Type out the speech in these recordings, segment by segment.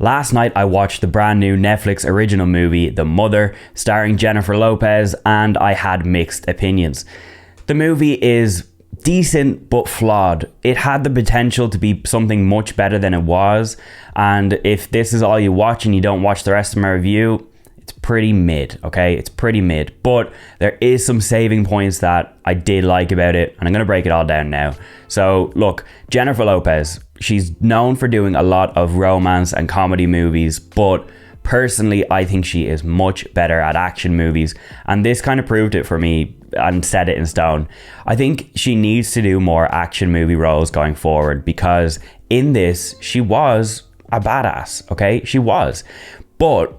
Last night I watched the brand new Netflix original movie, The Mother, starring Jennifer Lopez, and I had mixed opinions. The movie is decent but flawed. It had the potential to be something much better than it was, and if this is all you watch and you don't watch the rest of my review, it's pretty mid, okay? It's pretty mid, but there is some saving points that I did like about it, and I'm going to break it all down now. So look, Jennifer Lopez, she's known for doing a lot of romance and comedy movies, but personally, I think she is much better at action movies, and this kind of proved it for me and set it in stone. I think she needs to do more action movie roles going forward, because in this, she was a badass, okay? She was. But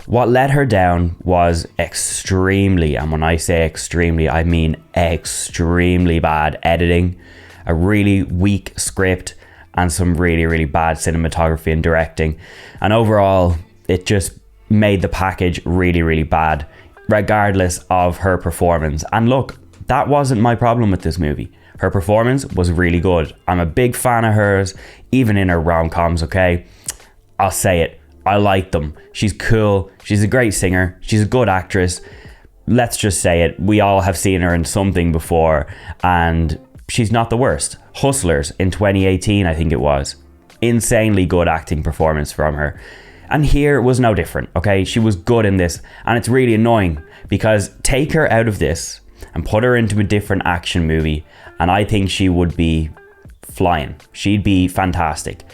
what let her down was extremely, and when I say extremely, I mean extremely bad editing, a really weak script, and some really, really bad cinematography and directing. And overall, it just made the package really, really bad, regardless of her performance. And look, that wasn't my problem with this movie. Her performance was really good. I'm a big fan of hers, even in her rom-coms, okay? I'll say it. I like them. She's cool. She's a great singer. She's a good actress. Let's just say it. We all have seen her in something before, and she's not the worst. Hustlers in 2018, I think it was. Insanely good acting performance from her. And here was no different, okay? She was good in this, and it's really annoying because take her out of this and put her into a different action movie, and I think she would be flying. She'd be fantastic.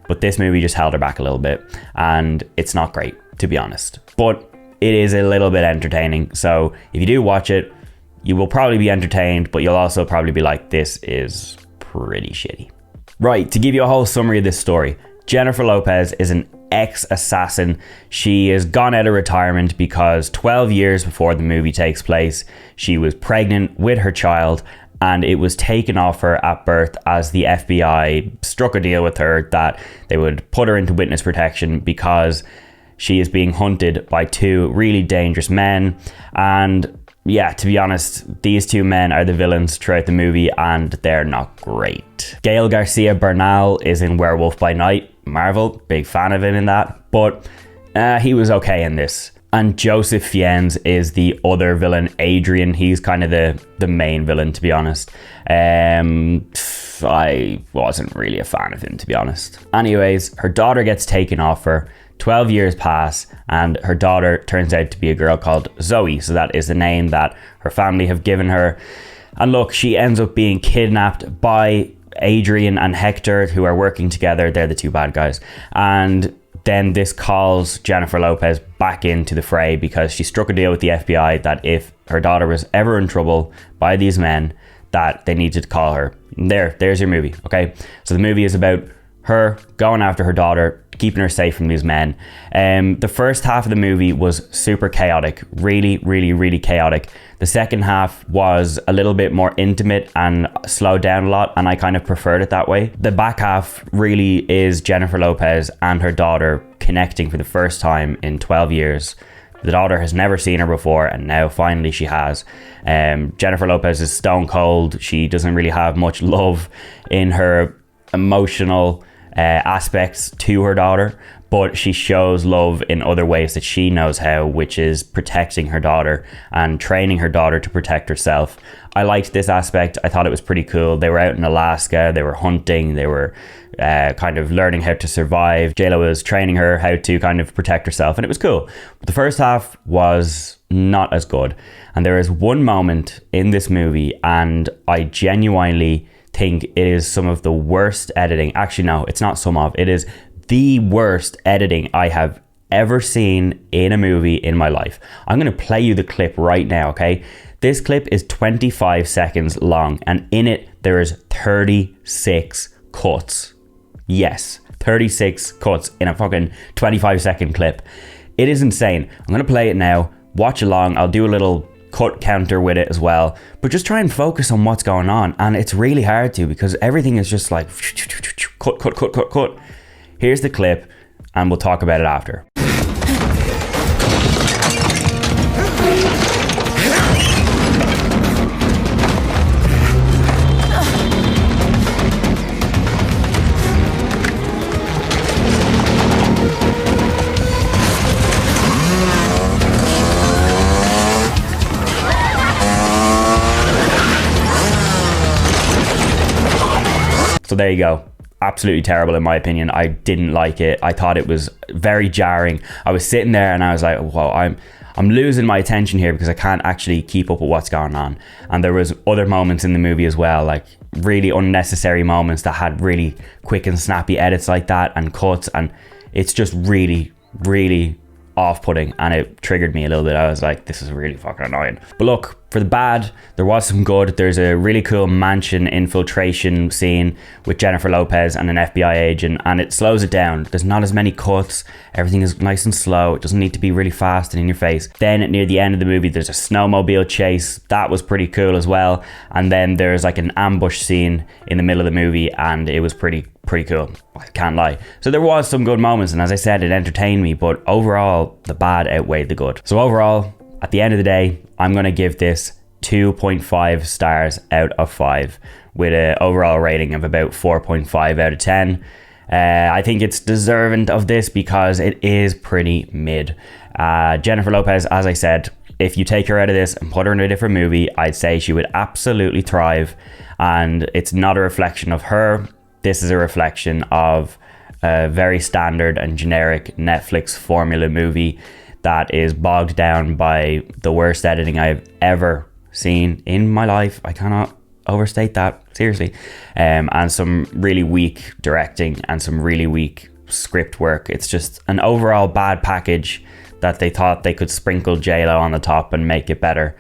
But this movie just held her back a little bit, and it's not great, to be honest. But it is a little bit entertaining, so if you do watch it, you will probably be entertained, but you'll also probably be like, this is pretty shitty. Right, to give you a whole summary of this story, Jennifer Lopez is an ex-assassin. She has gone out of retirement because 12 years before the movie takes place, she was pregnant with her child, and it was taken off her at birth as the FBI struck a deal with her that they would put her into witness protection because she is being hunted by two really dangerous men. And yeah, to be honest, these two men are the villains throughout the movie, and they're not great. Gael Garcia Bernal is in Werewolf by Night, Marvel, big fan of him in that, but he was okay in this. And Joseph Fiennes is the other villain, Adrian. He's kind of the main villain, to be honest. I wasn't really a fan of him, to be honest. Anyways, her daughter gets taken off her. 12 years pass, and her daughter turns out to be a girl called Zoe. So that is the name that her family have given her. And look, she ends up being kidnapped by Adrian and Hector, who are working together. They're the two bad guys. And then this calls Jennifer Lopez back into the fray because she struck a deal with the FBI that if her daughter was ever in trouble by these men, that they needed to call her. There's your movie, okay? So the movie is about her going after her daughter, keeping her safe from these men. The first half of the movie was super chaotic, really, really, really chaotic. The second half was a little bit more intimate and slowed down a lot, and I kind of preferred it that way. The back half really is Jennifer Lopez and her daughter connecting for the first time in 12 years. The daughter has never seen her before, and now finally she has. Jennifer Lopez is stone cold. She doesn't really have much love in her emotional aspects to her daughter, but she shows love in other ways that she knows how, which is protecting her daughter and training her daughter to protect herself. I liked this aspect. I thought it was pretty cool. They were out in Alaska, they were hunting, they were kind of learning how to survive. JLo was training her how to kind of protect herself, and it was cool. But the first half was not as good, and there is one moment in this movie, and I genuinely think it is some of the worst editing. Actually, no, it's not some of. It is the worst editing I have ever seen in a movie in my life. I'm going to play you the clip right now, okay? This clip is 25 seconds long, and in it, there is 36 cuts. Yes, 36 cuts in a fucking 25-second clip. It is insane. I'm going to play it now. Watch along. I'll do a little cut counter with it as well, but just try and focus on what's going on, and it's really hard to because everything is just like cut. Here's the clip, and we'll talk about it after. So there you go. Absolutely terrible in my opinion. I didn't like it. I thought it was very jarring. I was sitting there and I was like, whoa, I'm losing my attention here because I can't actually keep up with what's going on. And there was other moments in the movie as well, like really unnecessary moments that had really quick and snappy edits like that and cuts, and it's just really, really off-putting, and it triggered me a little bit. I was like, this is really fucking annoying. But look, for the bad, there was some good. There's a really cool mansion infiltration scene with Jennifer Lopez and an FBI agent, and it slows it down. There's not as many cuts. Everything is nice and slow. It doesn't need to be really fast and in your face. Then near the end of the movie, there's a snowmobile chase. That was pretty cool as well. And then there's like an ambush scene in the middle of the movie, and it was pretty cool. I can't lie. So there was some good moments, and as I said, it entertained me, but overall the bad outweighed the good. So overall, at the end of the day, I'm going to give this 2.5 stars out of 5 with an overall rating of about 4.5 out of 10. I think it's deserving of this because it is pretty mid. Jennifer Lopez, as I said, if you take her out of this and put her in a different movie, I'd say she would absolutely thrive, and it's not a reflection of her. This is a reflection of a very standard and generic Netflix formula movie that is bogged down by the worst editing I've ever seen in my life. I cannot overstate that, seriously. And some really weak directing and some really weak script work. It's just an overall bad package that they thought they could sprinkle J-Lo on the top and make it better.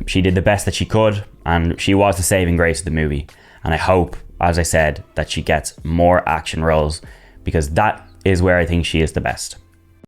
She did the best that she could, and she was the saving grace of the movie. And I hope, as I said, that she gets more action roles, because that is where I think she is the best.